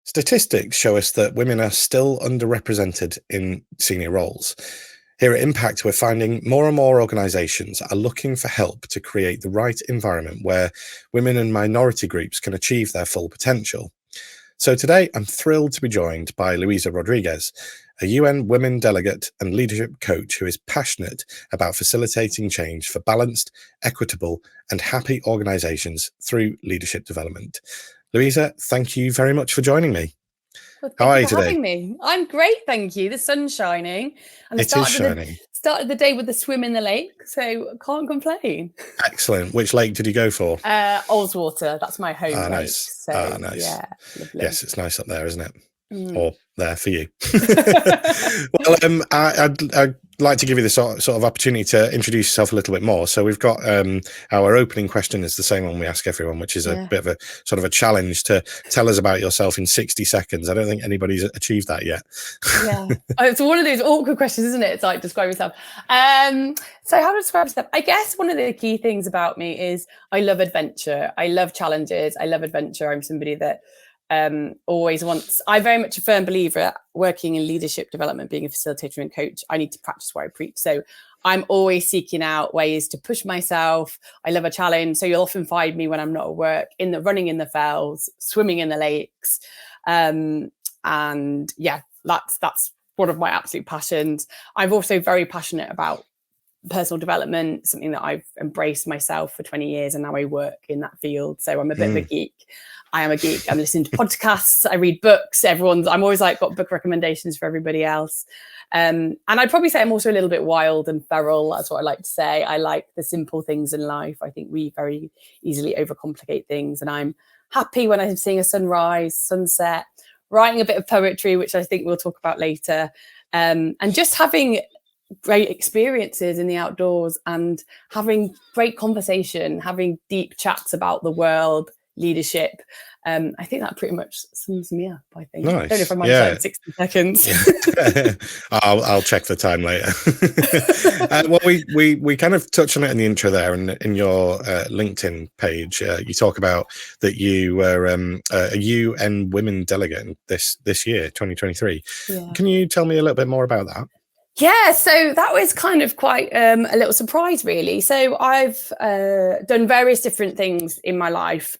Statistics show us that women are still underrepresented in senior roles. Here at Impact, we're finding more and more organisations are looking for help to create the right environment where women and minority groups can achieve their full potential. So today, I'm thrilled to be joined by Louisa Rodriguez, a UN Women Delegate and leadership coach who is passionate about facilitating change for balanced, equitable, and happy organisations through leadership development. Louisa, thank you very much for joining me. Well, How are you thank you for today? having me. I'm great, thank you. The sun's shining, and It is shining. Started the day with the swim in the lake, so can't complain. Excellent. Which lake did you go for? Ullswater. That's my home lake. Nice. So Nice. yeah, lovely. Yes, it's nice up there, isn't it? Mm. Or there for you. Well, I'd like to give you the sort of opportunity to introduce yourself a little bit more. So we've got our opening question is the same one we ask everyone, which is a bit of a sort of a challenge to tell us about yourself in 60 seconds. I don't think anybody's achieved that yet. Yeah. It's one of those awkward questions, isn't it? It's like, describe yourself. So how to describe yourself? I guess one of the key things about me is I love adventure. I love challenges. I love adventure. I'm somebody that always wants. I'm very much a firm believer working in leadership development, being a facilitator and coach. I need to practice where I preach. So I'm always seeking out ways to push myself. I love a challenge. So you'll often find me when I'm not at work running in the fells, swimming in the lakes. And yeah, that's one of my absolute passions. I'm also very passionate about personal development, something that I've embraced myself for 20 years, and now I work in that field. So I'm a bit of a geek. I am a geek. I'm listening to podcasts. I read books. I'm always like got book recommendations for everybody else. And I'd probably say I'm also a little bit wild and feral. That's what I like to say. I like the simple things in life. I think we very easily overcomplicate things. And I'm happy when I'm seeing a sunrise, sunset, writing a bit of poetry, which I think we'll talk about later. And just having great experiences in the outdoors and having great conversation, having deep chats about the world, leadership. I think that pretty much sums me up, I think. Nice. I don't know if I'm on 60 seconds. Yeah. I'll check the time later. Well, we kind of touched on it in the intro there, and in your LinkedIn page, you talk about that you were a UN Women Delegate this year, 2023. Yeah. Can you tell me a little bit more about that? Yeah, so that was kind of quite a little surprise, really. So I've done various different things in my life.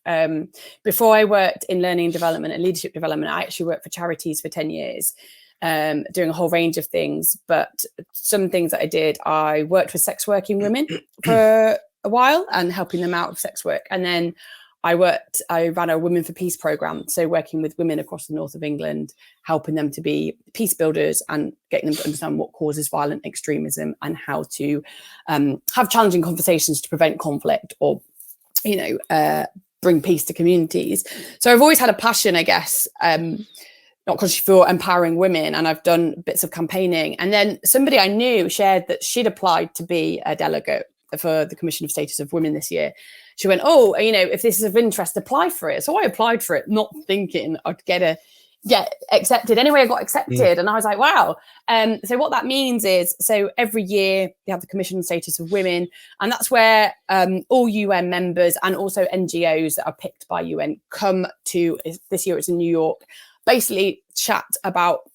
Before I worked in learning and development and leadership development, I actually worked for charities for 10 years, doing a whole range of things. But some things that I did, I worked with sex working women for a while and helping them out of sex work. And then I ran a Women for Peace program, so working with women across the north of England, helping them to be peace builders and getting them to understand what causes violent extremism and how to have challenging conversations to prevent conflict or, bring peace to communities. So I've always had a passion, I guess, not consciously, for empowering women, and I've done bits of campaigning. And then somebody I knew shared that she'd applied to be a delegate for the Commission of Status of Women this year. She went, if this is of interest, apply for it. So I applied for it, not thinking I'd get accepted. Anyway, I got accepted. And I was like, wow. So what that means is, so every year they have the Commission on Status of Women, and that's where all UN members and also NGOs that are picked by UN come to, this year it's in New York, basically chat about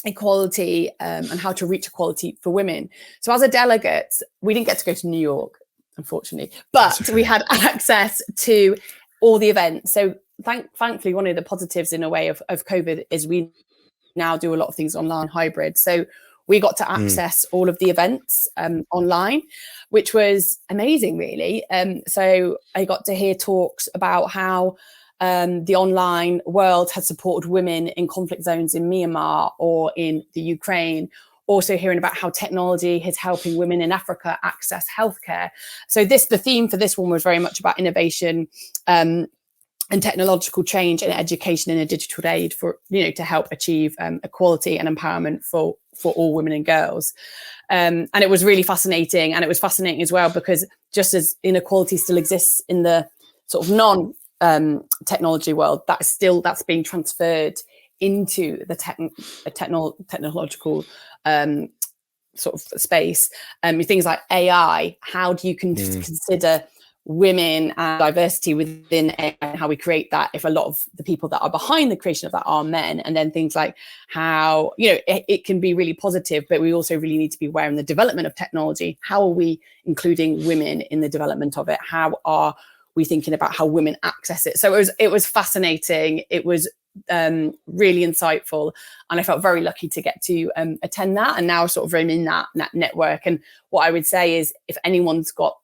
equality and how to reach equality for women. So as a delegate, we didn't get to go to New York, unfortunately, but we had access to all the events. So thankfully, one of the positives in a way of COVID is we now do a lot of things online, hybrid. So we got to access all of the events online, which was amazing, really. So I got to hear talks about how the online world has supported women in conflict zones in Myanmar or in the Ukraine. Also hearing about how technology is helping women in Africa access healthcare. So the theme for this one was very much about innovation and technological change in education in a digital age for, to help achieve equality and empowerment for all women and girls. And it was really fascinating. And it was fascinating as well, because just as inequality still exists in the sort of non-technology world, that's being transferred into the technological sort of space. Things like AI, how do you consider women and diversity within AI and how we create that if a lot of the people that are behind the creation of that are men, and then things like how, you know, it can be really positive, but we also really need to be aware in the development of technology, how are we including women in the development of it? How are we thinking about how women access it? So it was fascinating. It was really insightful, and I felt very lucky to get to attend that, and now sort of I'm in that network. And what I would say is, if anyone's got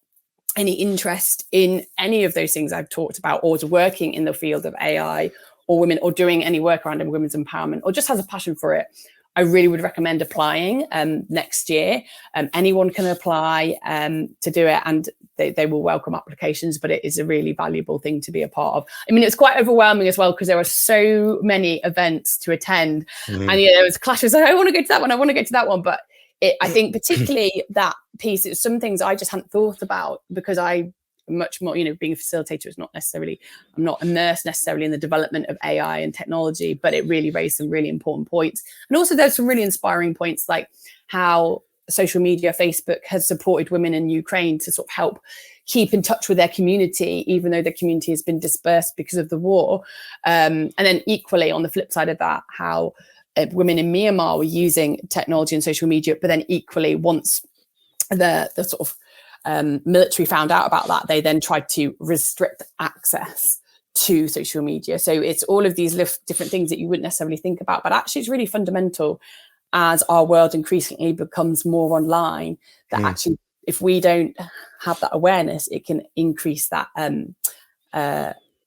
any interest in any of those things I've talked about, or is working in the field of AI or women, or doing any work around women's empowerment, or just has a passion for it, I really would recommend applying next year. Anyone can apply to do it, and they will welcome applications, but it is a really valuable thing to be a part of. I mean, it's quite overwhelming as well, because there are so many events to attend. And there was clashes, like, I want to go to that one, I want to go to that one. But I think particularly that piece, it's some things I just hadn't thought about, because I much more, you know, being a facilitator is not necessarily, I'm not immersed necessarily in the development of AI and technology, but it really raised some really important points. And also there's some really inspiring points, like how social media, Facebook has supported women in Ukraine to sort of help keep in touch with their community, even though their community has been dispersed because of the war. And then equally on the flip side of that, how women in Myanmar were using technology and social media, but then equally once the sort of military found out about that, they then tried to restrict access to social media. So it's all of these different things that you wouldn't necessarily think about, but actually it's really fundamental as our world increasingly becomes more online, that actually if we don't have that awareness, it can increase that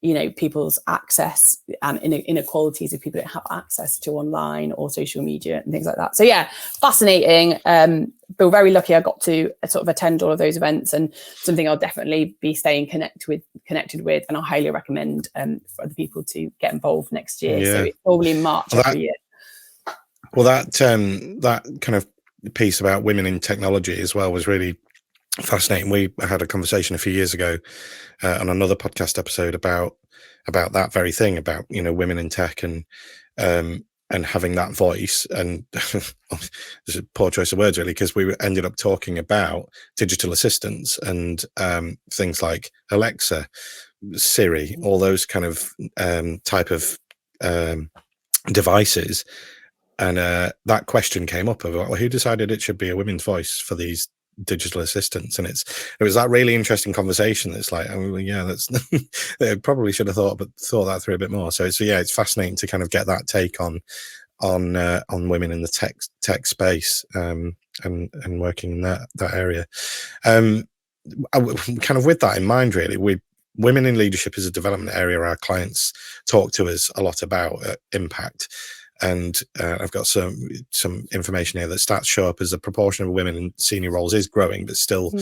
you know, people's access and inequalities if people don't have access to online or social media and things like that. So yeah, fascinating. Feel very lucky I got to sort of attend all of those events, and something I'll definitely be staying connected with, and I highly recommend for other people to get involved next year. So it's probably in March every year. Well, that kind of piece about women in technology as well was really fascinating. We had a conversation a few years ago on another podcast episode about that very thing, about, you know, women in tech and having that voice. And there's a poor choice of words really, because we ended up talking about digital assistants and things like Alexa, Siri, all those kind of type of devices. And that question came up of, well, who decided it should be a women's voice for these digital assistants? And it was that really interesting conversation that's like, oh yeah, that's they probably should have thought that through a bit more. So yeah, it's fascinating to kind of get that take on women in the tech space and working in that area. Kind of with that in mind, really, women in leadership is a development area our clients talk to us a lot about at Impact. And I've got some information here that stats show up as the proportion of women in senior roles is growing, but still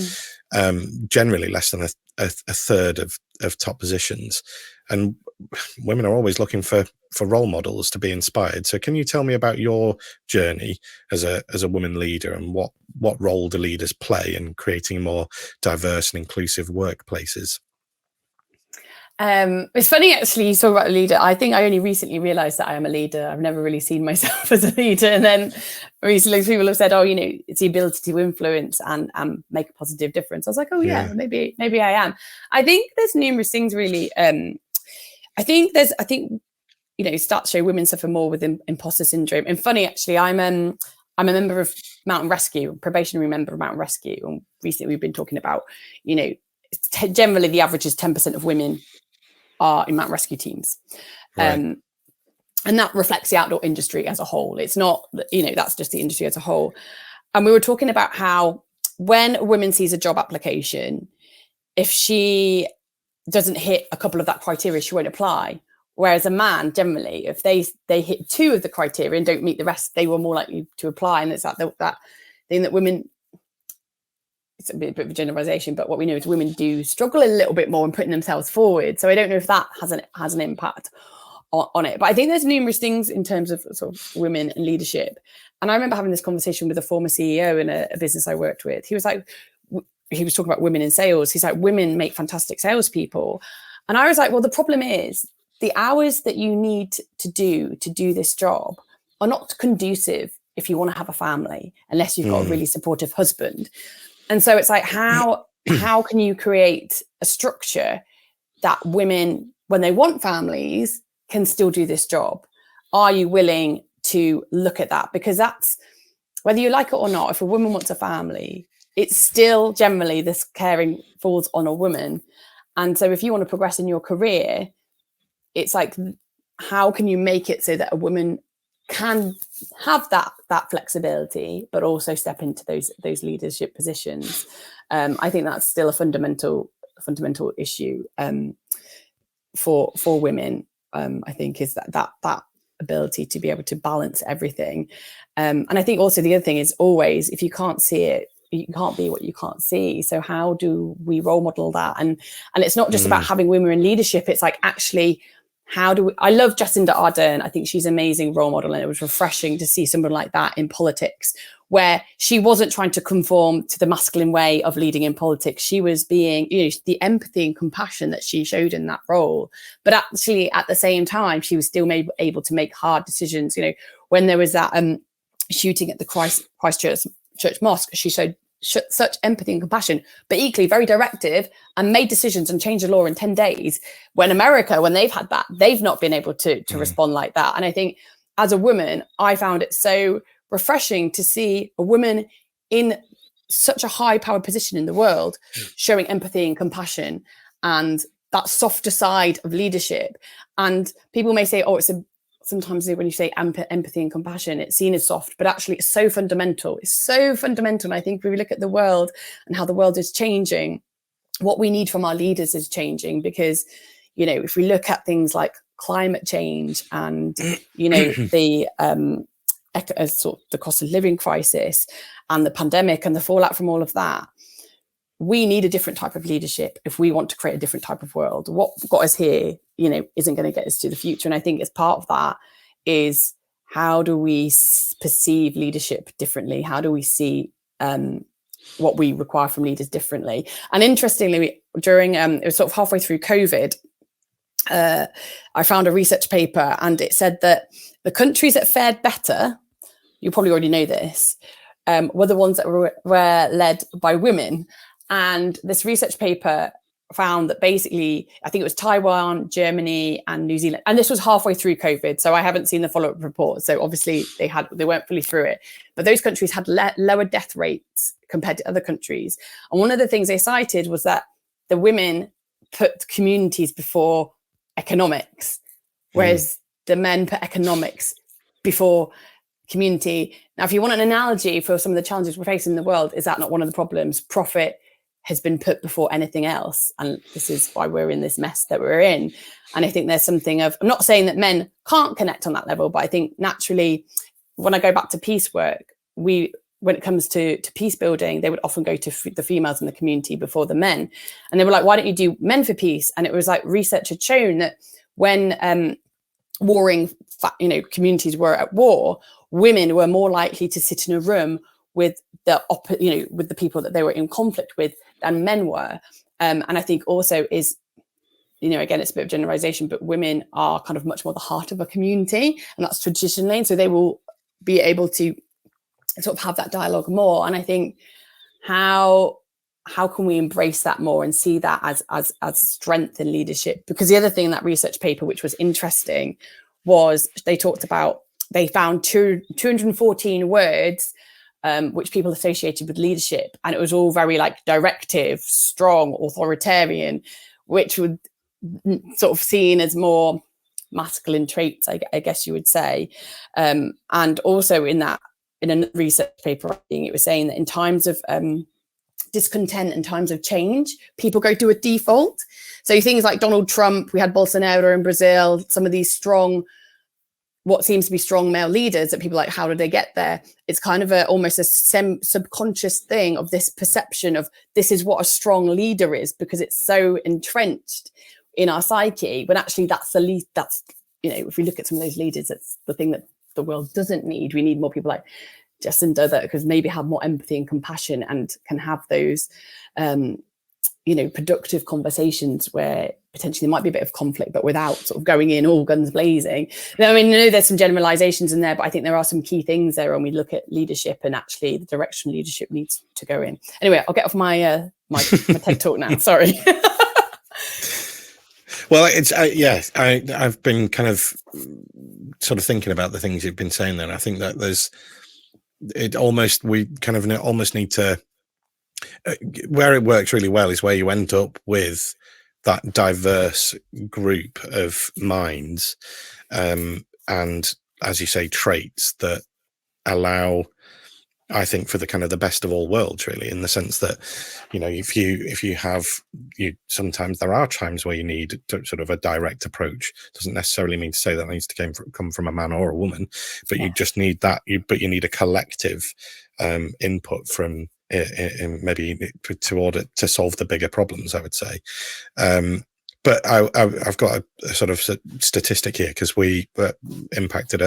generally less than a third of top positions. And women are always looking for role models to be inspired. So can you tell me about your journey as a woman leader, and what role do leaders play in creating more diverse and inclusive workplaces? It's funny actually you talk about a leader. I think I only recently realized that I am a leader. I've never really seen myself as a leader, and then recently people have said, oh, you know, it's the ability to influence and make a positive difference. I was like, oh yeah, maybe I am. I think there's numerous things really. I think you know, stats show women suffer more with imposter syndrome. And funny actually, I'm a member of Mountain Rescue, probationary member of Mountain Rescue, and recently we've been talking about, you know, generally the average is 10% of women are in mountain rescue teams. And that reflects the outdoor industry as a whole. It's not, you know, that's just the industry as a whole. And we were talking about how when a woman sees a job application, if she doesn't hit a couple of that criteria, she won't apply. Whereas a man, generally, if they hit 2 of the criteria and don't meet the rest, they were more likely to apply. And it's that thing that women, it's a bit of a generalization, but what we know is women do struggle a little bit more in putting themselves forward. So I don't know if that has an impact on it. But I think there's numerous things in terms of sort of women and leadership. And I remember having this conversation with a former CEO in a business I worked with. He was like, he was talking about women in sales. He's like, women make fantastic salespeople. And I was like, well, the problem is the hours that you need to do this job are not conducive if you want to have a family, unless you've got a really supportive husband. And so it's like, how how can you create a structure that women, when they want families, can still do this job? Are you willing to look at that? Because that's, whether you like it or not, if a woman wants a family, it's still generally this caring falls on a woman. And so if you want to progress in your career, it's like, how can you make it so that a woman can have that flexibility, but also step into those leadership positions? I think that's still a fundamental issue for women. I think is that ability to be able to balance everything. And I think also the other thing is, always, if you can't see it, you can't be what you can't see. So how do we role model that? And it's not just about having women in leadership. It's like, actually, how do we, I love Jacinda Ardern. I think she's an amazing role model, and it was refreshing to see someone like that in politics, where she wasn't trying to conform to the masculine way of leading in politics. She was being, the empathy and compassion that she showed in that role. But actually, at the same time, she was still able to make hard decisions. When there was that shooting at the Christchurch Mosque, she showed such empathy and compassion, but equally very directive, and made decisions and changed the law in 10 days. When America, when they've had that, they've not been able to respond like that. And I think as a woman, I found it so refreshing to see a woman in such a high powered position in the world showing empathy and compassion and that softer side of leadership. And people may say, oh, sometimes when you say empathy and compassion, it's seen as soft, but actually it's so fundamental. It's so fundamental. And I think if we look at the world and how the world is changing, what we need from our leaders is changing. Because, if we look at things like climate change and, the cost of living crisis and the pandemic and the fallout from all of that, we need a different type of leadership if we want to create a different type of world. What got us here, isn't going to get us to the future. And I think as part of that is, how do we perceive leadership differently? How do we see what we require from leaders differently? And interestingly, during it was sort of halfway through COVID, I found a research paper, and it said that the countries that fared better, you probably already know this, were the ones that were led by women. And this research paper found that basically, I think it was Taiwan, Germany, and New Zealand. And this was halfway through COVID, so I haven't seen the follow-up report. So obviously they weren't fully through it. But those countries had lower death rates compared to other countries. And one of the things they cited was that the women put communities before economics, whereas the men put economics before community. Now, if you want an analogy for some of the challenges we're facing in the world, is that not one of the problems? Profit has been put before anything else. And this is why we're in this mess that we're in. And I think there's something of, I'm not saying that men can't connect on that level, but I think naturally, when I go back to peace work, when it comes to peace building, they would often go to the females in the community before the men. And they were like, why don't you do men for peace? And it was like, research had shown that when warring communities were at war, women were more likely to sit in a room with with the people that they were in conflict with than men were. And I think also is, again, it's a bit of generalization, but women are kind of much more the heart of a community, and that's traditionally, and so they will be able to sort of have that dialogue more. And I think how can we embrace that more and see that as strength in leadership? Because the other thing in that research paper, which was interesting, was they found 214 words which people associated with leadership, and it was all very like directive, strong, authoritarian, which would sort of seen as more masculine traits, I guess you would say. And also in a research paper, it was saying that in times of discontent and times of change, people go to a default. So things like Donald Trump, we had Bolsonaro in Brazil, some of these strong, what seems to be strong male leaders that people are like, how did they get there? It's kind of almost a subconscious thing of this perception of this is what a strong leader is, because it's so entrenched in our psyche, when actually that's if we look at some of those leaders, it's the thing that the world doesn't need. We need more people like Jacinda that because maybe have more empathy and compassion and can have those productive conversations where potentially there might be a bit of conflict, but without sort of going in all guns blazing. I mean, I know there's some generalizations in there, but I think there are some key things there when we look at leadership and actually the direction leadership needs to go in. Anyway, I'll get off my my TED talk now. Sorry. Well, it's I've been kind of sort of thinking about the things you've been saying there. And I think that we almost need to, where it works really well is where you end up with that diverse group of minds, and as you say, traits that allow, I think, for the kind of the best of all worlds, really, in the sense that, sometimes there are times where you need sort of a direct approach. Doesn't necessarily mean to say that needs to come from a man or a woman, but you just need that. But you need a collective input from maybe to order to solve the bigger problems, I would say. But I've got a sort of statistic here, because we impacted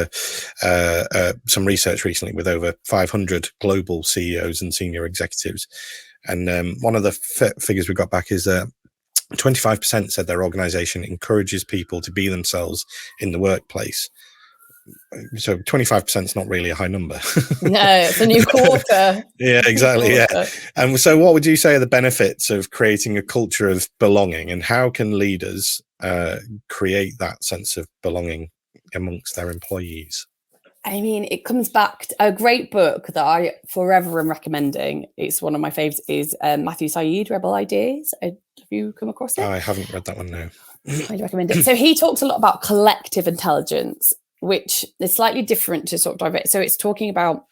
some research recently with over 500 global CEOs and senior executives. And one of the figures we got back is 25% said their organization encourages people to be themselves in the workplace. So 25% is not really a high number. No, it's a new quarter. Yeah, exactly. Yeah. And so what would you say are the benefits of creating a culture of belonging, and how can leaders create that sense of belonging amongst their employees? I mean, it comes back to a great book that I forever am recommending. It's one of my favorites, is Matthew Syed, Rebel Ideas. Have you come across it? I haven't read that one, no. I'd recommend it. So he talks a lot about collective intelligence, which is slightly different to sort of divert. So it's talking about,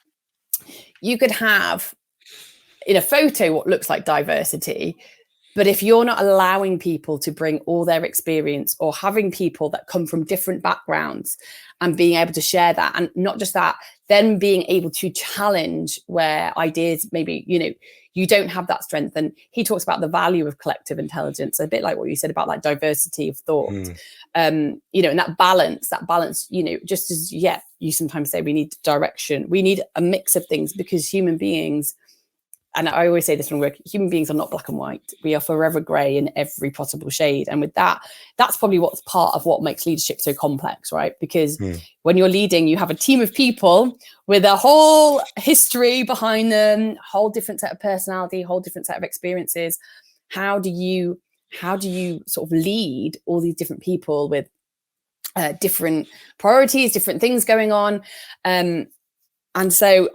you could have in a photo what looks like diversity, but if you're not allowing people to bring all their experience, or having people that come from different backgrounds and being able to share that, and not just that, then being able to challenge where ideas maybe, you don't have that strength. And he talks about the value of collective intelligence, a bit like what you said about like diversity of thought, and that balance, just as, you sometimes say we need direction, we need a mix of things, because human beings, and I always say this when work, human beings are not black and white. We are forever grey in every possible shade. And with that, that's probably what's part of what makes leadership so complex, right? Because when you're leading, you have a team of people with a whole history behind them, whole different set of personality, whole different set of experiences. How do you sort of lead all these different people with different priorities, different things going on? And so,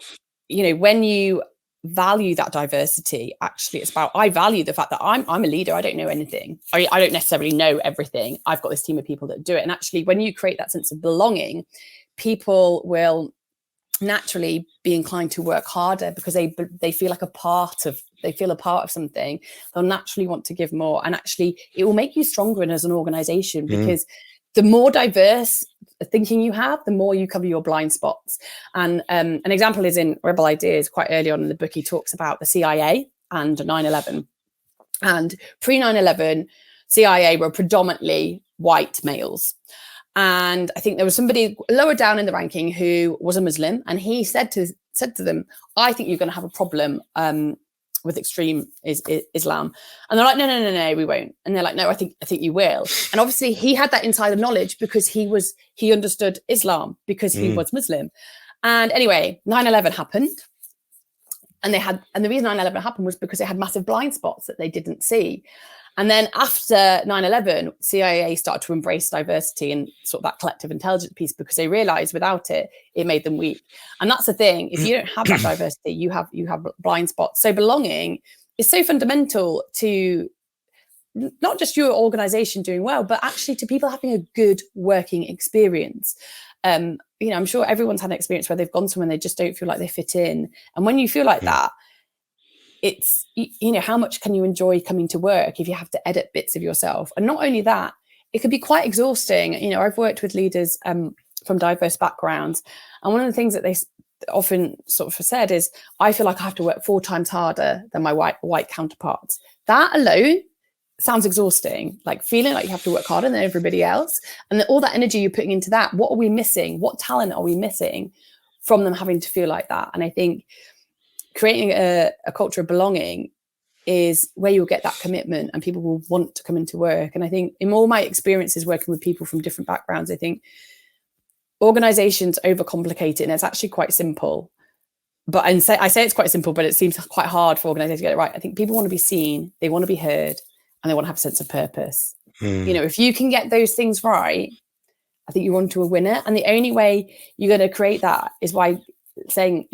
when you value that diversity, actually it's about, I value the fact that I'm a leader. I don't know anything. I don't necessarily know everything. I've got this team of people that do it. And actually, when you create that sense of belonging, people will naturally be inclined to work harder, because they feel like a part of something. They'll naturally want to give more, and actually it will make you stronger as an organization, because the more diverse thinking you have, the more you cover your blind spots. And an example is in Rebel Ideas. Quite early on in the book, he talks about the CIA and 9/11. And pre 9/11, CIA were predominantly white males. And I think there was somebody lower down in the ranking who was a Muslim, and he said to them, "I think you're going to have a problem with extreme Islam." And they're like, no, we won't. And they're like, no, I think you will. And obviously he had that insider knowledge because he understood Islam, because he was Muslim. And anyway, 9/11 happened. And the reason 9/11 happened was because they had massive blind spots that they didn't see. And then after 9/11, CIA started to embrace diversity and sort of that collective intelligence piece, because they realized without it, it made them weak. And that's the thing. If you don't have that diversity, you have blind spots. So belonging is so fundamental to not just your organization doing well, but actually to people having a good working experience. I'm sure everyone's had an experience where they've gone somewhere and they just don't feel like they fit in. And when you feel like that, it's, how much can you enjoy coming to work if you have to edit bits of yourself? And not only that, it could be quite exhausting. I've worked with leaders from diverse backgrounds. And one of the things that they often sort of said is, I feel like I have to work 4 times harder than my white counterparts. That alone sounds exhausting, like feeling like you have to work harder than everybody else. And all that energy you're putting into that, what are we missing? What talent are we missing from them having to feel like that? And I think creating a culture of belonging is where you'll get that commitment and people will want to come into work. And I think in all my experiences working with people from different backgrounds, I think organizations overcomplicate it, and it's actually quite simple. But I say it's quite simple, but it seems quite hard for organizations to get it right. I think people want to be seen, they want to be heard, and they want to have a sense of purpose. If you can get those things right, I think you're onto a winner. And the only way you're going to create that is by saying,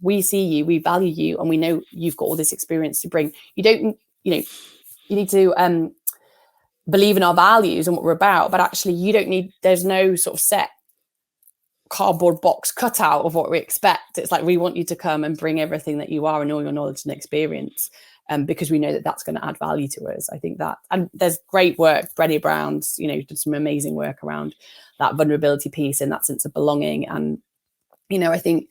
we see you, we value you, and we know you've got all this experience to bring. You don't, you need to believe in our values and what we're about, but actually there's no sort of set cardboard box cutout of what we expect. It's like, we want you to come and bring everything that you are and all your knowledge and experience, because we know that that's going to add value to us. I think that, and there's great work. Brené Brown's, did some amazing work around that vulnerability piece and that sense of belonging. And, I think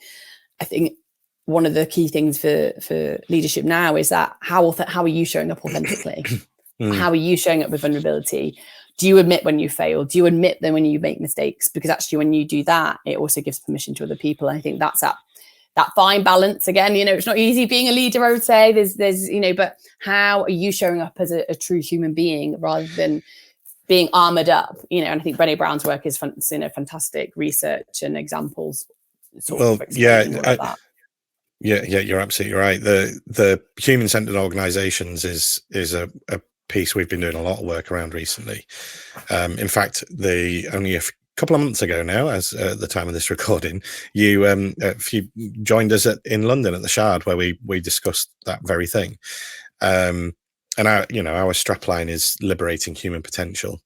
one of the key things for leadership now is that how are you showing up authentically? How are you showing up with vulnerability? Do you admit when you fail? Do you admit them when you make mistakes? Because actually, when you do that, it also gives permission to other people. And I think that's that fine balance. Again, it's not easy being a leader, I would say. There's but how are you showing up as a true human being rather than being armored up? And I think Brené Brown's work is fantastic research and examples. Yeah, you're absolutely right. The human-centered organizations is a piece we've been doing a lot of work around recently. In fact, only a couple of months ago now, as at the time of this recording, you joined us in London at the Shard, where we discussed that very thing. And our strapline is liberating human potential.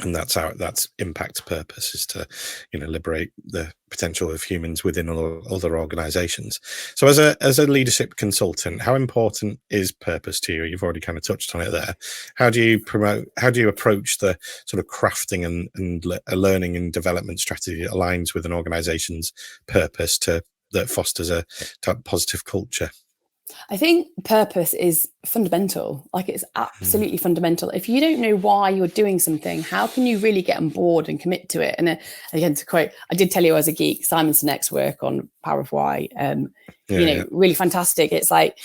And that's impact purpose, is to liberate the potential of humans within other organizations. So as a leadership consultant, how important is purpose to you? You've already kind of touched on it there. How do you approach the sort of crafting and a learning and development strategy that aligns with an organization's purpose that fosters a type of positive culture? I think purpose is fundamental. Like, it's absolutely fundamental. If you don't know why you're doing something, how can you really get on board and commit to it? And again, to quote, I did tell you as a geek, Simon Sinek's work on Power of Why, really fantastic. It's like,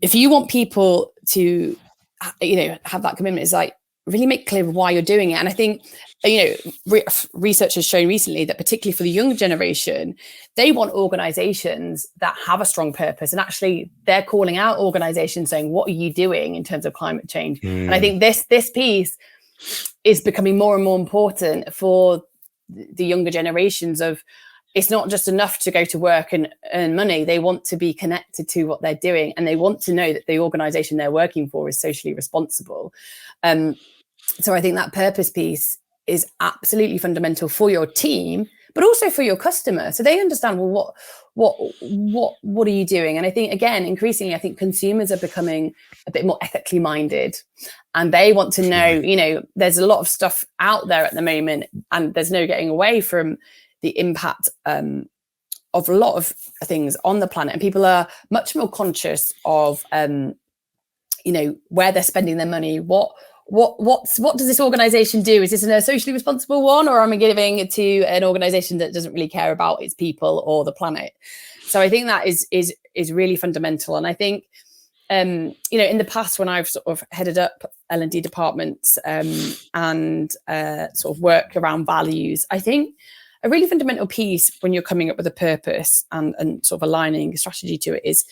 if you want people to, have that commitment, it's like, really make clear why you're doing it. And I think, research has shown recently that particularly for the younger generation, they want organizations that have a strong purpose. And actually, they're calling out organizations saying, what are you doing in terms of climate change? And I think this piece is becoming more and more important for the younger generations of, it's not just enough to go to work and earn money. They want to be connected to what they're doing, and they want to know that the organization they're working for is socially responsible. So I think that purpose piece is absolutely fundamental for your team, but also for your customer. So they understand, well, what are you doing? And I think, again, increasingly, I think consumers are becoming a bit more ethically minded, and they want to know, there's a lot of stuff out there at the moment, and there's no getting away from the impact of a lot of things on the planet. And people are much more conscious of, where they're spending their money. What does this organization do? Is this a socially responsible one, or am I giving it to an organization that doesn't really care about its people or the planet? So I think that is really fundamental. And I think, in the past, when I've sort of headed up L&D departments and sort of work around values, I think a really fundamental piece when you're coming up with a purpose and sort of aligning a strategy to it is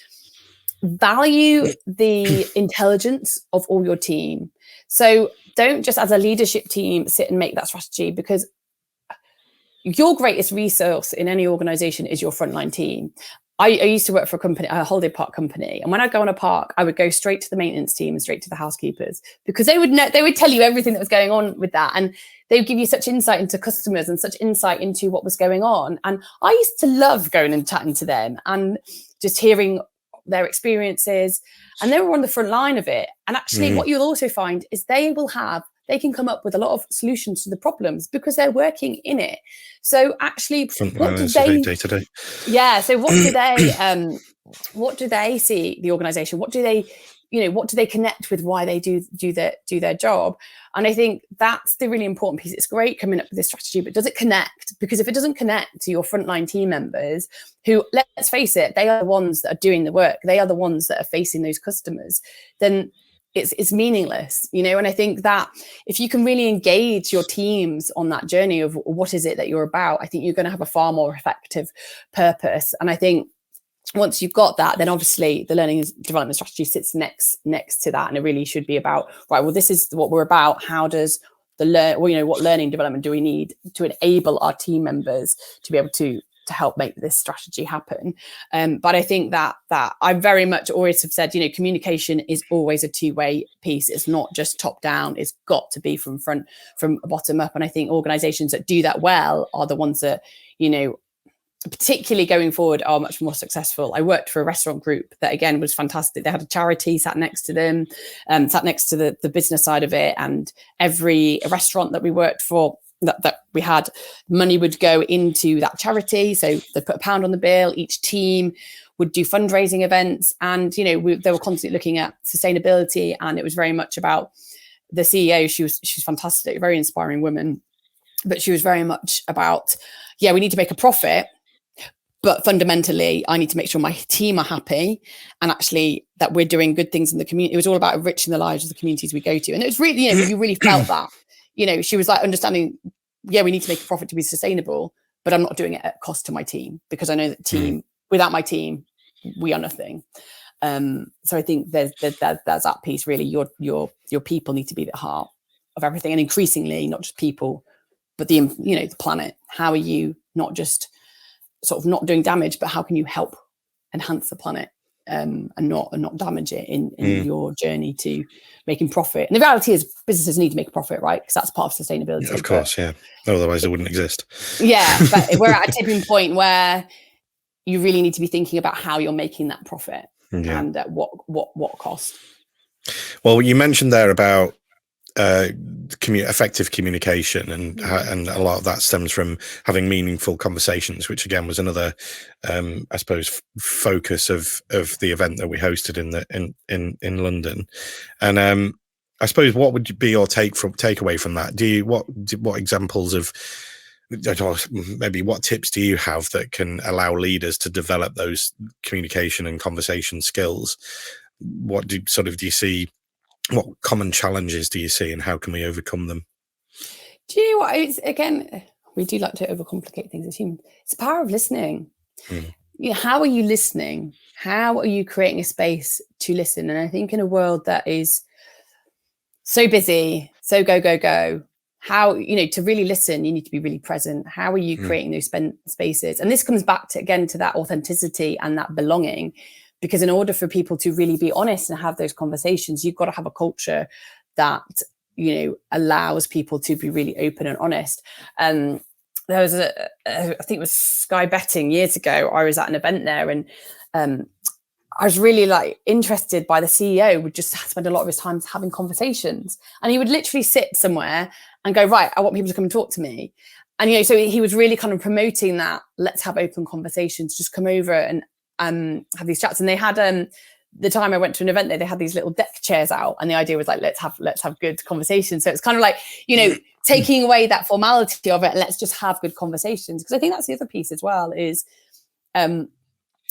value the intelligence of all your team. So don't just, as a leadership team, sit and make that strategy, because your greatest resource in any organization is your frontline team. I used to work for a holiday park company, and when I go on a park, I would go straight to the maintenance team and straight to the housekeepers, because they would tell you everything that was going on with that, and they would give you such insight into customers and such insight into what was going on. And I used to love going and chatting to them and just hearing their experiences, and they were on the front line of it. And actually, what you'll also find is they can come up with a lot of solutions to the problems because they're working in it. So actually, what do they day to day? Yeah. So what do they see the organization? What do they, what do they connect with, why they do their job? And I think that's the really important piece. It's great coming up with this strategy, but does it connect? Because if it doesn't connect to your frontline team members, who, let's face it, they are the ones that are doing the work, they are the ones that are facing those customers, then it's meaningless, and I think that if you can really engage your teams on that journey of what is it that you're about, I think you're going to have a far more effective purpose. And I think once you've got that, then obviously the learning and development strategy sits next to that, and it really should be about, right, well, this is what we're about. How does what learning development do we need to enable our team members to be able to help make this strategy happen? But I think that I very much always have said, communication is always a two-way piece. It's not just top down. It's got to be from bottom up. And I think organizations that do that well are the ones that, particularly going forward, are much more successful. I worked for a restaurant group that, again, was fantastic. They had a charity sat next to them, sat next to the business side of it. And every restaurant that we worked for, that we had, money would go into that charity. So they put £1 on the bill. Each team would do fundraising events, and they were constantly looking at sustainability. And it was very much about the CEO. She's fantastic, very inspiring woman, but she was very much about, we need to make a profit, but fundamentally I need to make sure my team are happy, and actually that we're doing good things in the community. It was all about enriching the lives of the communities we go to, and it was really, you really felt that. She was like understanding, we need to make a profit to be sustainable, but I'm not doing it at cost to my team, because I know that without my team, we are nothing. So I think there's that piece, really. Your people need to be at the heart of everything, and increasingly not just people, but the planet. How are you not just sort of not doing damage, but how can you help enhance the planet? And not damage it in your journey to making profit. And the reality is businesses need to make a profit, right? Because that's part of sustainability. Of course, yeah. Otherwise it wouldn't exist. Yeah, but we're at a tipping point where you really need to be thinking about how you're making that profit, and at what cost. Well, you mentioned there about effective communication, and a lot of that stems from having meaningful conversations, which again was another I suppose focus of the event that we hosted in London. And I suppose, what would be your takeaway from that? What examples of, maybe what tips do you have that can allow leaders to develop those communication and conversation skills? What do you see? What common challenges do you see, and how can we overcome them? Do you know what? Again, we do like to overcomplicate things as humans. It's the power of listening. How are you listening? How are you creating a space to listen? And I think in a world that is so busy, so go, how, to really listen, you need to be really present. How are you creating those spaces? And this comes back to that authenticity and that belonging. Because in order for people to really be honest and have those conversations, you've got to have a culture that, allows people to be really open and honest. There was I think it was Sky Betting years ago. I was at an event there, and I was really interested by the CEO. Would just spend a lot of his time having conversations, and he would literally sit somewhere and go, right, I want people to come and talk to me. And, so he was really kind of promoting that. Let's have open conversations, just come over and have these chats. And they had the time I went to an event there, they had these little deck chairs out, and the idea was let's have good conversations. So it's kind of taking away that formality of it, and let's just have good conversations. Because I think that's the other piece as well, is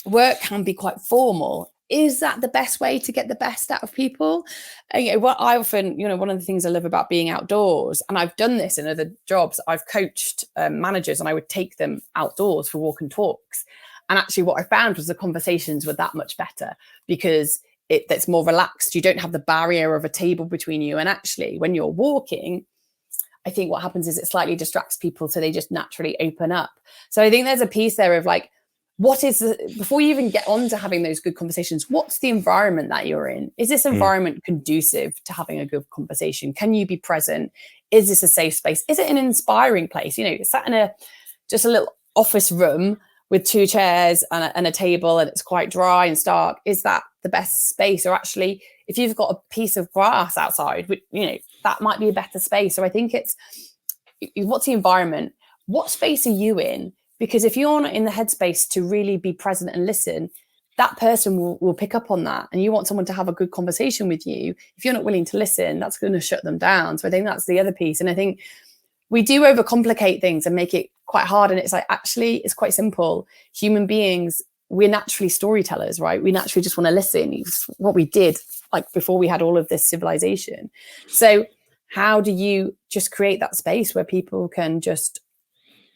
work can be quite formal. Is that the best way to get the best out of people? What I often, one of the things I love about being outdoors, and I've done this in other jobs, I've coached managers, and I would take them outdoors for walk and talks. And actually what I found was the conversations were that much better, because it's more relaxed. You don't have the barrier of a table between you. And actually, when you're walking, I think what happens is it slightly distracts people, so they just naturally open up. So I think there's a piece there of before you even get on to having those good conversations, what's the environment that you're in? Is this environment conducive to having a good conversation? Can you be present? Is this a safe space? Is it an inspiring place? Sat in just a little office room with 2 chairs and a table, and it's quite dry and stark. Is that the best space? Or actually, if you've got a piece of grass outside, that might be a better space. So I think it's, what's the environment? What space are you in? Because if you're not in the headspace to really be present and listen, that person will pick up on that. And you want someone to have a good conversation with you. If you're not willing to listen, that's going to shut them down. So I think that's the other piece. And I think we do overcomplicate things and make it quite hard. And it's like, actually, it's quite simple. Human beings, we're naturally storytellers, right? We naturally just want to listen. It's what we did like before we had all of this civilization. So how do you just create that space where people can just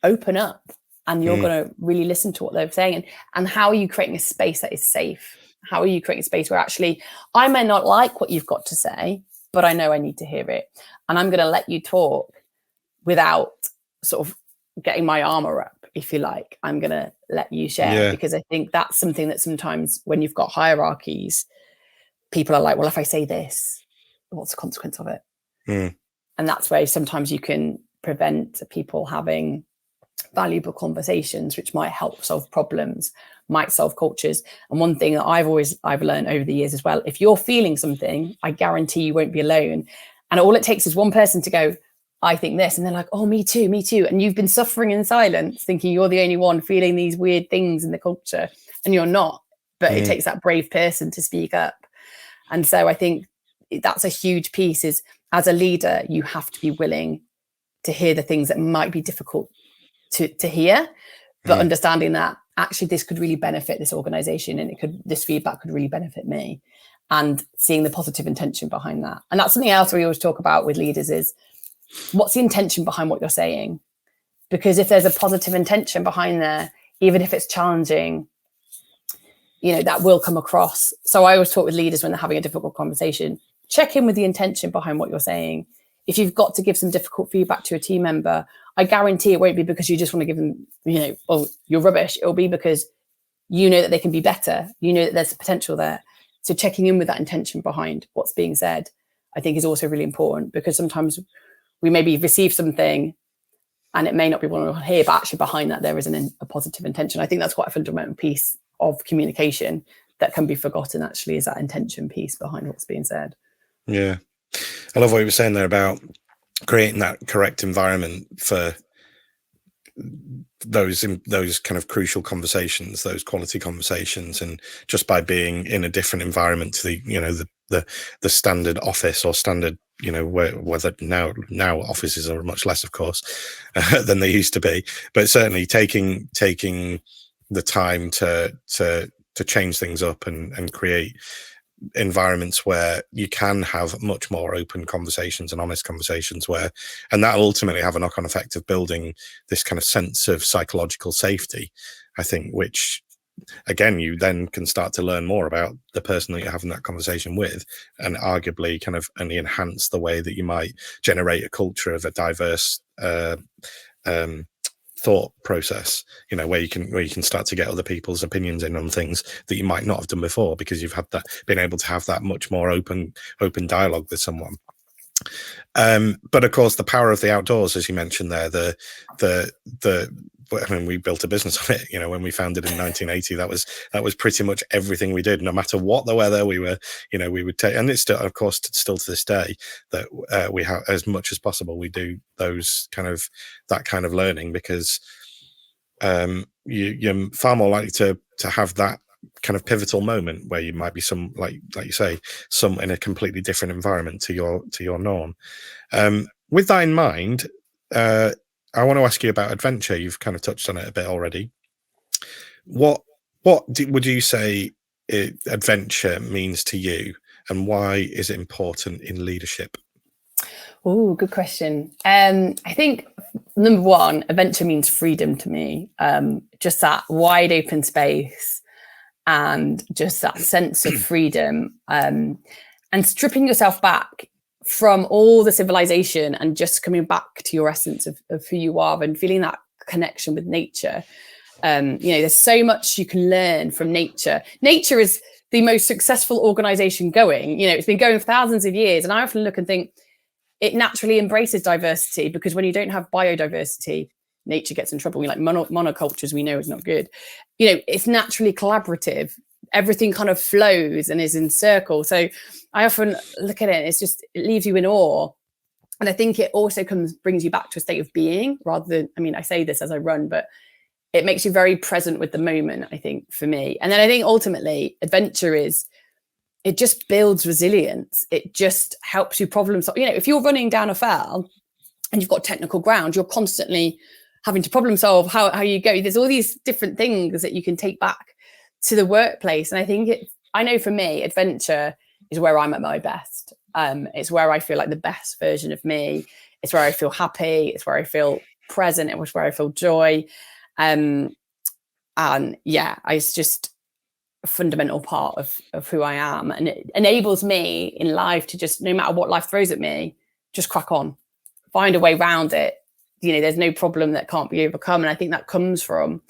open up and you're going to really listen to what they're saying? And how are you creating a space that is safe? How are you creating a space where actually I may not like what you've got to say, but I know I need to hear it. And I'm going to let you talk without sort of getting my armor up, if you like. I'm going to let you share, because I think that's something that sometimes when you've got hierarchies, people are like, well, if I say this, what's the consequence of it? And that's where sometimes you can prevent people having valuable conversations, which might help solve problems, might solve cultures. And one thing that I've learned over the years as well, if you're feeling something, I guarantee you won't be alone. And all it takes is one person to go, I think this, and they're like, oh, me too. And you've been suffering in silence, thinking you're the only one feeling these weird things in the culture, and you're not. But it takes that brave person to speak up. And so I think that's a huge piece, is as a leader, you have to be willing to hear the things that might be difficult to hear, but understanding that actually this could really benefit this organization, and this feedback could really benefit me, and seeing the positive intention behind that. And that's something else we always talk about with leaders is, what's the intention behind what you're saying? Because if there's a positive intention behind there, even if it's challenging, that will come across. So I always talk with leaders when they're having a difficult conversation, check in with the intention behind what you're saying. If you've got to give some difficult feedback to a team member, I guarantee it won't be because you just want to give them, oh, you're rubbish. It'll be because you know that they can be better. You know that there's potential there. So checking in with that intention behind what's being said, I think is also really important, because sometimes we maybe receive something and it may not be what we want to hear, but actually behind that there is a positive intention. I think that's quite a fundamental piece of communication that can be forgotten, actually, is that intention piece behind what's being said. Yeah. I love what you were saying there about creating that correct environment for those kind of crucial conversations, those quality conversations, and just by being in a different environment to the standard office or standard, whether now offices are much less, of course, than they used to be, but certainly taking the time to change things up and create environments where you can have much more open conversations and honest conversations, and that'll ultimately have a knock-on effect of building this kind of sense of psychological safety, I think, which again, you then can start to learn more about the person that you're having that conversation with, and arguably kind of only enhance the way that you might generate a culture of a diverse thought process, where you can start to get other people's opinions in on things that you might not have done before, because you've been able to have that much more open dialogue with someone. But of course, the power of the outdoors, as you mentioned there, we built a business on it. When we founded in 1980, that was pretty much everything we did. No matter what the weather, we would take, and it's still, of course, still to this day, that we have, as much as possible, we do that kind of learning, because you're far more likely to have that kind of pivotal moment where you might be like you say, in a completely different environment to your norm. With that in mind, I want to ask you about adventure. You've kind of touched on it a bit already. What would you say adventure means to you, and why is it important in leadership? Oh, good question. I think number one, adventure means freedom to me. Just that wide open space, and just that sense of freedom, and stripping yourself back from all the civilization and just coming back to your essence of who you are, and feeling that connection with nature. There's so much you can learn from nature. Nature is the most successful organization going. It's been going for thousands of years. And I often look and think it naturally embraces diversity, because when you don't have biodiversity, nature gets in trouble. Like monocultures, we know is not good. It's naturally collaborative. Everything kind of flows and is in circle. So I often look at it, it leaves you in awe. And I think it also brings you back to a state of being, rather than, I say this as I run, but it makes you very present with the moment, I think, for me. And then I think ultimately adventure it just builds resilience. It just helps you problem solve. If you're running down a fell and you've got technical ground, you're constantly having to problem solve how you go. There's all these different things that you can take back to the workplace. And I think I know for me, adventure is where I'm at my best. It's where I feel like the best version of me. It's where I feel happy. It's where I feel present. It's where I feel joy. And yeah, it's just a fundamental part of who I am. And it enables me in life to just, no matter what life throws at me, just crack on, find a way around it. There's no problem that can't be overcome. And I think that comes from,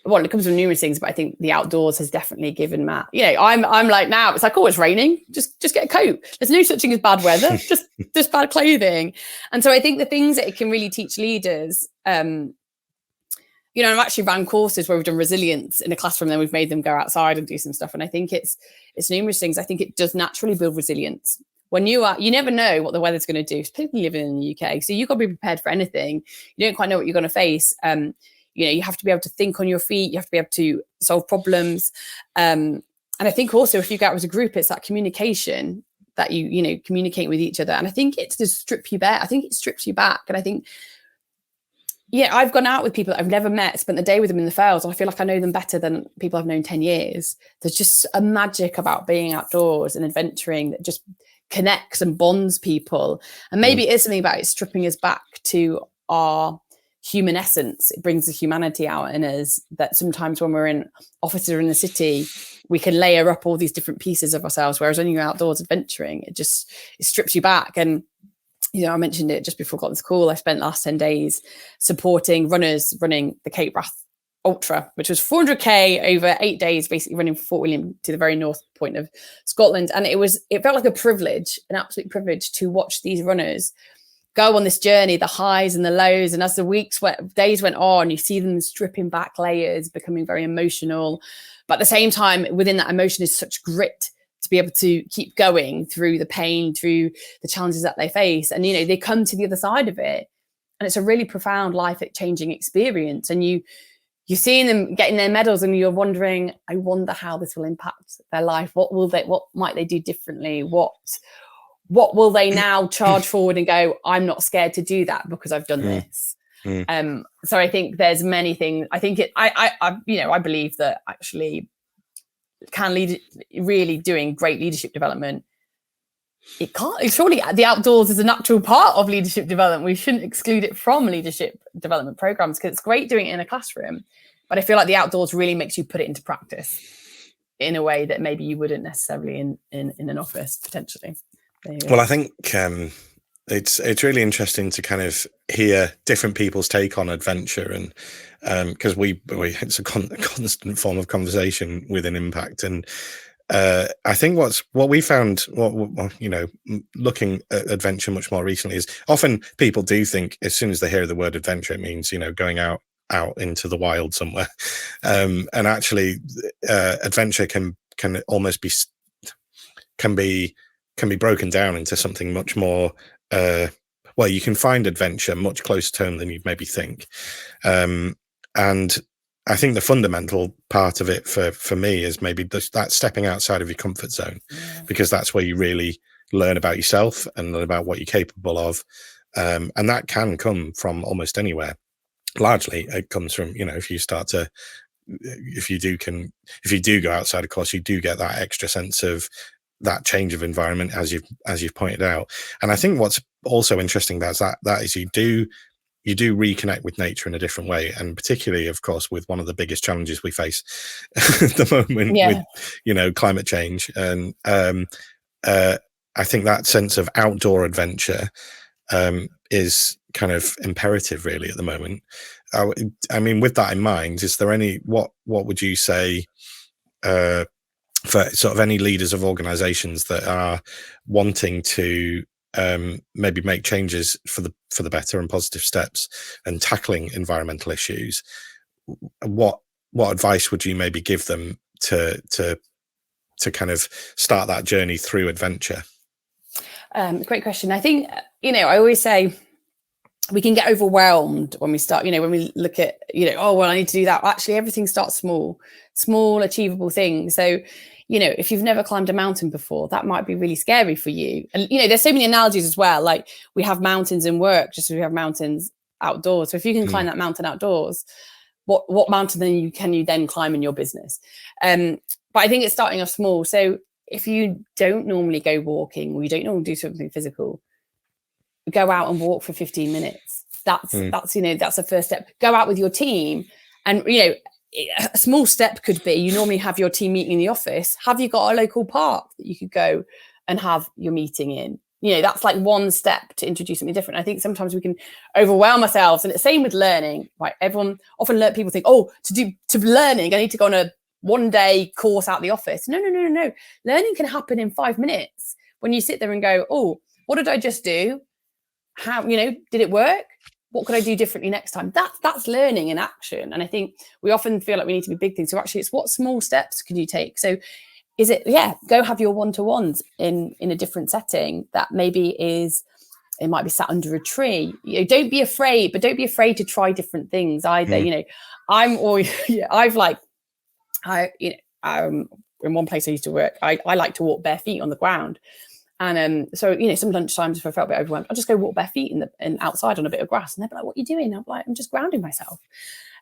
it comes from numerous things, but I think the outdoors has definitely given Matt, I'm like, now it's like, oh, it's raining. Just get a coat. There's no such thing as bad weather, just bad clothing. And so I think the things that it can really teach leaders, I've actually ran courses where we've done resilience in a classroom, then we've made them go outside and do some stuff. And I think it's numerous things. I think it does naturally build resilience. When you never know what the weather's going to do, particularly living in the UK. So you've got to be prepared for anything. You don't quite know what you're going to face. You have to be able to think on your feet. You have to be able to solve problems. And I think also if you go out as a group, it's that communication that you communicate with each other. And I think it's to strip you back. I think it strips you back. And I think, I've gone out with people that I've never met, spent the day with them in the fells, and I feel like I know them better than people I've known 10 years. There's just a magic about being outdoors and adventuring that just connects and bonds people. And maybe it is something about it stripping us back to our human essence. It brings the humanity out in us that sometimes when we're in offices or in the city, we can layer up all these different pieces of ourselves, whereas when you're outdoors adventuring, it strips you back. And I mentioned it just before I got this call. I spent the last 10 days supporting runners running the Cape Wrath Ultra, which was 400k over 8 days, basically running from Fort William to the very north point of Scotland. And it felt like a privilege, an absolute privilege to watch these runners go on this journey, the highs and the lows. And as the days went on, you see them stripping back layers, becoming very emotional. But at the same time, within that emotion is such grit to be able to keep going through the pain, through the challenges that they face. And, they come to the other side of it. And it's a really profound life-changing experience. And you're seeing them getting their medals and you're wondering, I wonder how this will impact their life. What might they do differently? What will they now charge forward and go, I'm not scared to do that because I've done this. So I think there's many things. I think I believe that actually can lead, really doing great leadership development. Surely the outdoors is a natural part of leadership development. We shouldn't exclude it from leadership development programs because it's great doing it in a classroom. But I feel like the outdoors really makes you put it into practice in a way that maybe you wouldn't necessarily in an office potentially. Well, I think it's really interesting to kind of hear different people's take on adventure, and because it's a constant form of conversation within Impact. And I think what we found, looking at adventure much more recently, is often people do think as soon as they hear the word adventure, it means going out into the wild somewhere, and actually adventure can almost be broken down into something much more. You can find adventure much closer to home than you'd maybe think. And I think the fundamental part of it for me is maybe that stepping outside of your comfort zone, because that's where you really learn about yourself and learn about what you're capable of. And that can come from almost anywhere. Largely, it comes from, if you do go outside, of course, you do get that extra sense of that change of environment, as you've pointed out. And I think what's also interesting about that is you do reconnect with nature in a different way, and particularly, of course, with one of the biggest challenges we face at the moment with climate change. And I think that sense of outdoor adventure is kind of imperative really at the moment. I mean, with that in mind, is there any what would you say for sort of any leaders of organizations that are wanting to maybe make changes for the better and positive steps and tackling environmental issues? What advice would you maybe give them to kind of start that journey through adventure? Great question. I think, I always say we can get overwhelmed when we start, when we look at, oh, well, I need to do that. Actually, everything starts small, achievable things. So, if you've never climbed a mountain before, that might be really scary for you. And, there's so many analogies as well. Like we have mountains in work, just as we have mountains outdoors. So if you can climb that mountain outdoors, what mountain then can you then climb in your business? But I think it's starting off small. So if you don't normally go walking, or you don't normally do something physical, go out and walk for 15 minutes. That's the first step. Go out with your team. And, a small step could be, you normally have your team meeting in the office. Have you got a local park that you could go and have your meeting in? That's like one step to introduce something different. I think sometimes we can overwhelm ourselves. And it's the same with learning, right? People think, to learning, I need to go on a 1-day course out the office. No. Learning can happen in 5 minutes when you sit there and go, oh, what did I just do? How, did it work? What could I do differently next time? That's learning in action. And I think we often feel like we need to be big things. So actually it's what small steps can you take? So is it, go have your one-to-ones in a different setting that maybe it might be sat under a tree. Don't be afraid, but don't be afraid to try different things either. I'm always, in one place I used to work, I like to walk bare feet on the ground. And so, sometimes if I felt a bit overwhelmed, I'd just go walk bare feet in outside on a bit of grass. And they'd be like, what are you doing? I'm like, I'm just grounding myself.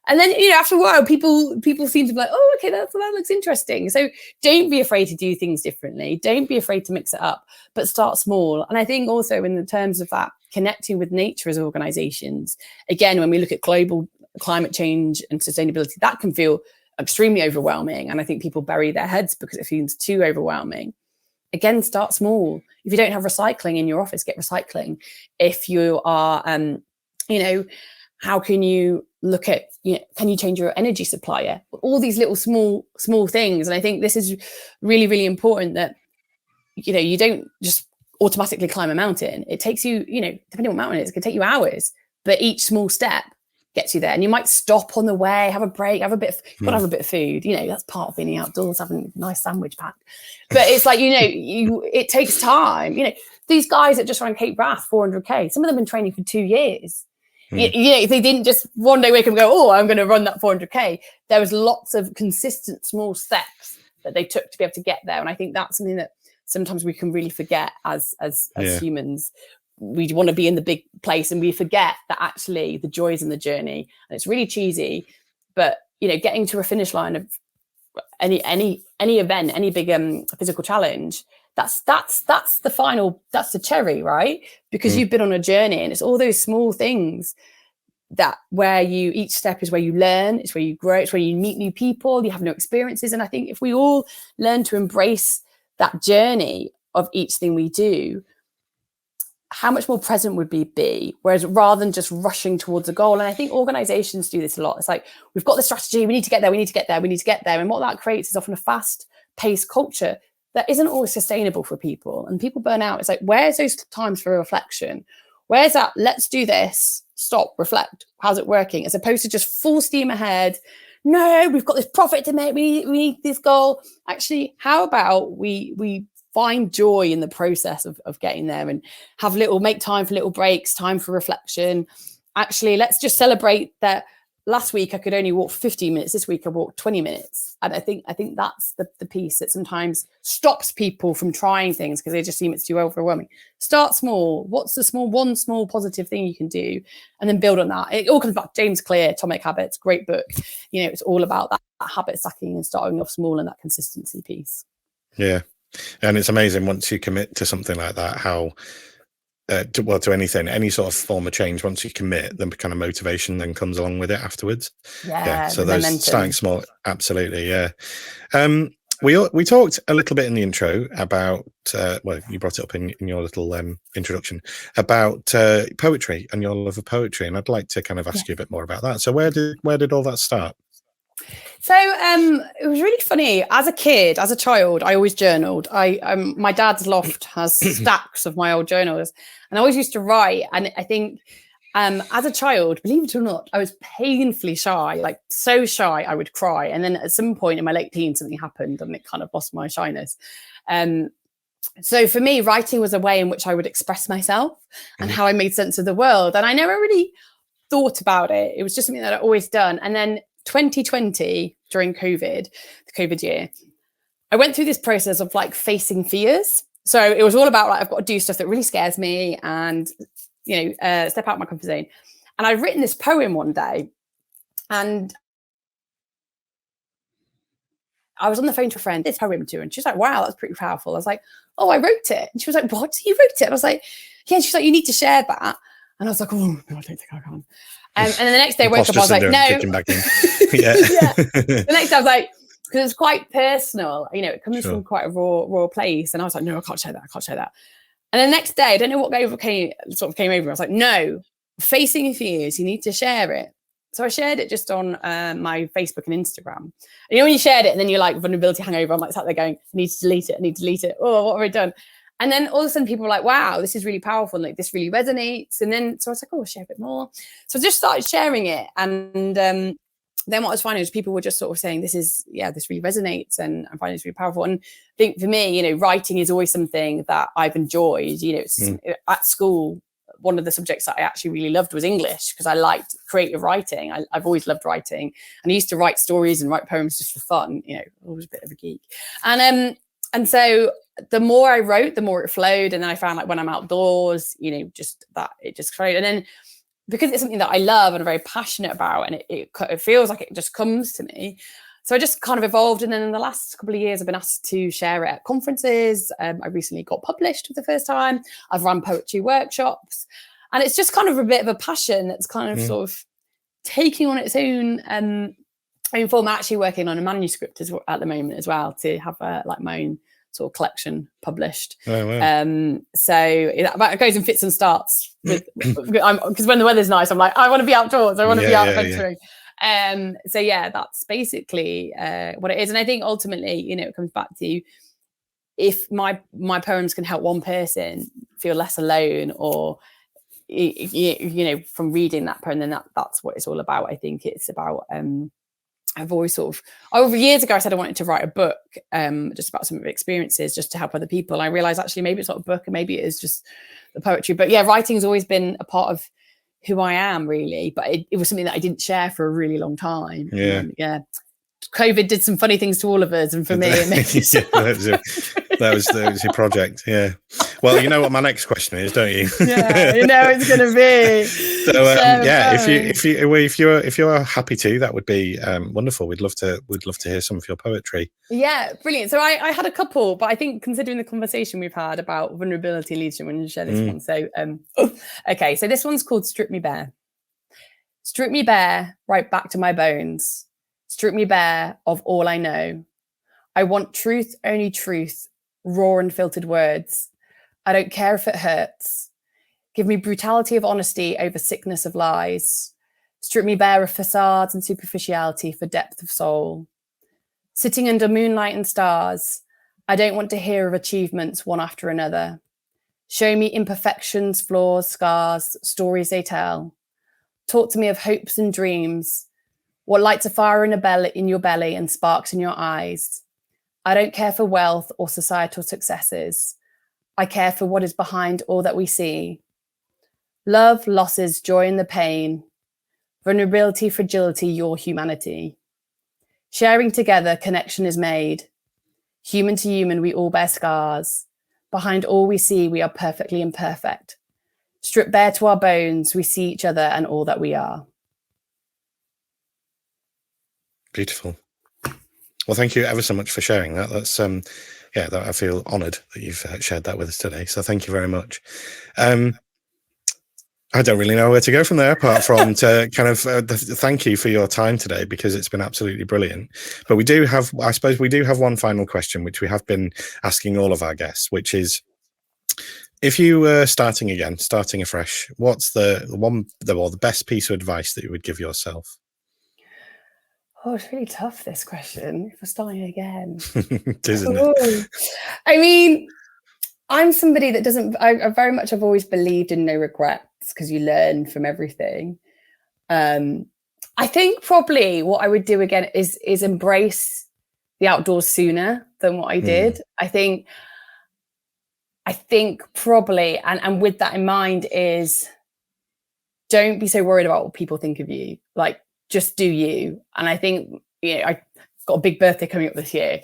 And then, after a while, people seem to be like, oh, okay, that looks interesting. So don't be afraid to do things differently. Don't be afraid to mix it up, but start small. And I think also in the terms of that, connecting with nature as organizations, again, when we look at global climate change and sustainability, that can feel extremely overwhelming. And I think people bury their heads because it feels too overwhelming. Again, start small. If you don't have recycling in your office, get recycling. If you are, how can you look at, can you change your energy supplier? All these little small things. And I think this is really, really important that, you don't just automatically climb a mountain. It takes you, depending on what mountain it is, it can take you hours, but each small step gets you there. And you might stop on the way, have a break, have a bit of food. That's part of being outdoors, having a nice sandwich packed. But it's like, it takes time. These guys that just ran Cape Wrath 400k, some of them have been training for 2 years. If they didn't just one day wake up and go, oh, I'm going to run that 400k, there was lots of consistent small steps that they took to be able to get there. And I think that's something that sometimes we can really forget as humans. We want to be in the big place and we forget that actually the joy is in the journey. And it's really cheesy, but getting to a finish line of any event, any big physical challenge, that's the final, that's the cherry, right? Because you've been on a journey, and it's all those small things that where each step is where you learn, it's where you grow, it's where you meet new people, you have new experiences. And I think if we all learn to embrace that journey of each thing we do, how much more present would we be? Whereas rather than just rushing towards a goal, and I think organizations do this a lot. It's like, we've got the strategy, we need to get there, we need to get there, we need to get there. And what that creates is often a fast-paced culture that isn't always sustainable for people. And people burn out. It's like, where's those times for reflection? Where's that, let's do this, stop, reflect, how's it working? As opposed to just full steam ahead. No, we've got this profit to make, we need this goal. Actually, how about we find joy in the process of getting there and make time for little breaks, time for reflection. Actually, let's just celebrate that last week I could only walk 15 minutes. This week I walked 20 minutes. And I think that's the piece that sometimes stops people from trying things because they just seem it's too overwhelming. Start small. What's the one small positive thing you can do? And then build on that. It all comes back. James Clear, Atomic Habits, great book. It's all about that habit stacking and starting off small and that consistency piece. Yeah. And it's amazing once you commit to something like that, how to anything, any sort of form of change, once you commit, then kind of motivation then comes along with it afterwards. Yeah. So those starting small, absolutely. Yeah. We talked a little bit in the intro about, you brought it up in your little introduction about poetry and your love of poetry. And I'd like to kind of ask you a bit more about that. So where did all that start? So it was really funny. As a kid, as a child, I always journaled. My dad's loft has stacks of my old journals, and I always used to write. And I think as a child, believe it or not, I was painfully shy, like so shy I would cry. And then at some point in my late teens, something happened and it kind of lost my shyness. So for me, writing was a way in which I would express myself and how I made sense of the world. And I never really thought about it. It was just something that I'd always done. And then 2020, during COVID, the COVID year, I went through this process of like facing fears. So it was all about like, I've got to do stuff that really scares me and, step out of my comfort zone. And I'd written this poem one day, and I was on the phone to a friend, this poem to her, and she was like, wow, that's pretty powerful. I was like, oh, I wrote it. And she was like, what? You wrote it? And I was like, yeah. And she's like, you need to share that. And I was like, oh, no, I don't think I can. And then the next day I woke up, I was like, no. Yeah. Yeah. The next day I was like, because it's quite personal, it comes from quite a raw place. And I was like, no, I can't share that. I can't share that. And the next day, I don't know what came over me. I was like, no, facing fears, you need to share it. So I shared it just on my Facebook and Instagram. And when you shared it and then you're like, vulnerability hangover, I'm like sat there going, I need to delete it. Oh, what have I done? And then all of a sudden people were like, wow, this is really powerful. And like, this really resonates. And then, so I was like, oh, I'll share a bit more. So I just started sharing it. And then what I was finding was people were just sort of saying, this really resonates, and I'm finding this really powerful. And I think for me, writing is always something that I've enjoyed. It's at school, one of the subjects that I actually really loved was English, because I liked creative writing. I've always loved writing, and I used to write stories and write poems just for fun. Always a bit of a geek. And so the more I wrote, the more it flowed. And then I found like when I'm outdoors, just that it just flowed. And then because it's something that I love and I'm very passionate about, and it feels like it just comes to me. So I just kind of evolved. And then in the last couple of years, I've been asked to share it at conferences. I recently got published for the first time. I've run poetry workshops. And it's just kind of a bit of a passion that's kind of sort of taking on its own form. I'm actually working on a manuscript at the moment as well, to have my own sort of collection published. Oh, wow. So it goes in fits and starts because when the weather's nice, I'm like, I want to be outdoors. I want to be out adventuring. So that's basically what it is. And I think ultimately, it comes back to, if my poems can help one person feel less alone, or from reading that poem, then that's what it's all about. I think it's about I've always over years ago, I said I wanted to write a book just about some of the experiences, just to help other people. I realized actually maybe it's not a book, and maybe it is just the poetry. But writing has always been a part of who I am, really. But it was something that I didn't share for a really long time. And, COVID did some funny things to all of us, and for me, it made that was your project. Yeah. Well, you know what my next question is, don't you? Yeah, it's going to be. So if you're happy to, that would be wonderful. We'd love to hear some of your poetry. Yeah, brilliant. So I had a couple, but I think considering the conversation we've had about vulnerability leadership, I'm going to share this one. So okay, so this one's called "Strip Me Bare." Strip me bare, right back to my bones. Strip me bare of all I know. I want truth, only truth, raw and filtered words. I don't care if it hurts. Give me brutality of honesty over sickness of lies. Strip me bare of facades and superficiality for depth of soul. Sitting under moonlight and stars, I don't want to hear of achievements one after another. Show me imperfections, flaws, scars, stories they tell. Talk to me of hopes and dreams. What lights a fire in your belly and sparks in your eyes. I don't care for wealth or societal successes. I care for what is behind all that we see. Love, losses, joy and the pain. Vulnerability, fragility, your humanity. Sharing together, connection is made. Human to human, we all bear scars. Behind all we see, we are perfectly imperfect. Stripped bare to our bones, we see each other and all that we are. Beautiful. Well, thank you ever so much for sharing that. That's that I feel honoured that you've shared that with us today. So thank you very much. I don't really know where to go from there, apart from to kind of thank you for your time today, because it's been absolutely brilliant. But we do have one final question, which we have been asking all of our guests, which is, if you were starting afresh, what's the best piece of advice that you would give yourself? Oh, it's really tough, this question, for starting again. Isn't it? I mean, I'm somebody that I've always believed in no regrets, because you learn from everything. I think probably what I would do again is embrace the outdoors sooner than what I did. I think I think probably, and with that in mind, is don't be so worried about what people think of you. Like, just do you. And I think, I got a big birthday coming up this year,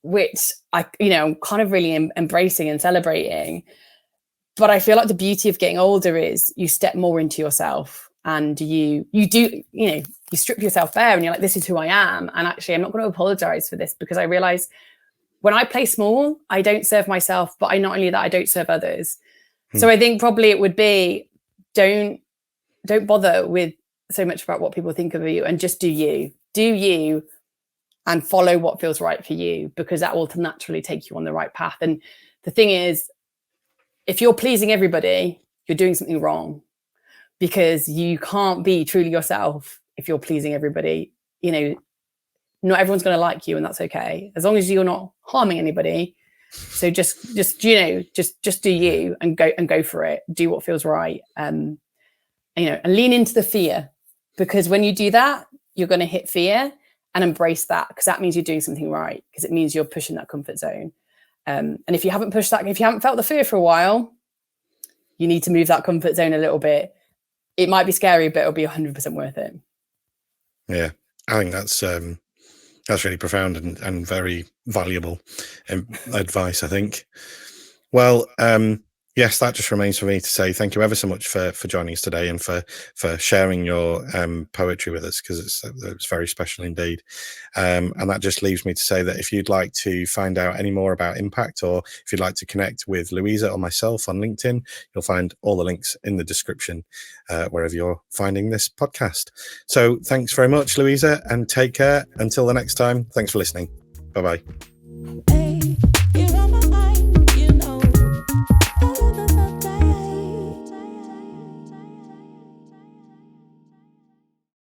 which I'm kind of really embracing and celebrating. But I feel like the beauty of getting older is you step more into yourself, and you strip yourself bare, and you're like, this is who I am. And actually, I'm not going to apologize for this, because I realize when I play small, I don't serve myself, but not only that, I don't serve others. So I think probably it would be, don't bother with so much about what people think of you, and just do you and follow what feels right for you, because that will naturally take you on the right path. And the thing is, if you're pleasing everybody, you're doing something wrong, because you can't be truly yourself if you're pleasing everybody. Not everyone's going to like you, and that's okay, as long as you're not harming anybody. So just do you, and go for it. Do what feels right. And lean into the fear, because when you do that, you're going to hit fear, and embrace that, because that means you're doing something right, because it means you're pushing that comfort zone. And if you haven't pushed that, if you haven't felt the fear for a while, you need to move that comfort zone a little bit. It might be scary, but it'll be 100% worth it. Yeah, I think that's really profound and very valuable advice, I think. Well, yes, that just remains for me to say thank you ever so much for joining us today, and for sharing your poetry with us, because it's very special indeed. And that just leaves me to say that if you'd like to find out any more about Impact, or if you'd like to connect with Louisa or myself on LinkedIn, you'll find all the links in the description wherever you're finding this podcast. So thanks very much, Louisa, and take care. Until the next time, thanks for listening. Bye-bye.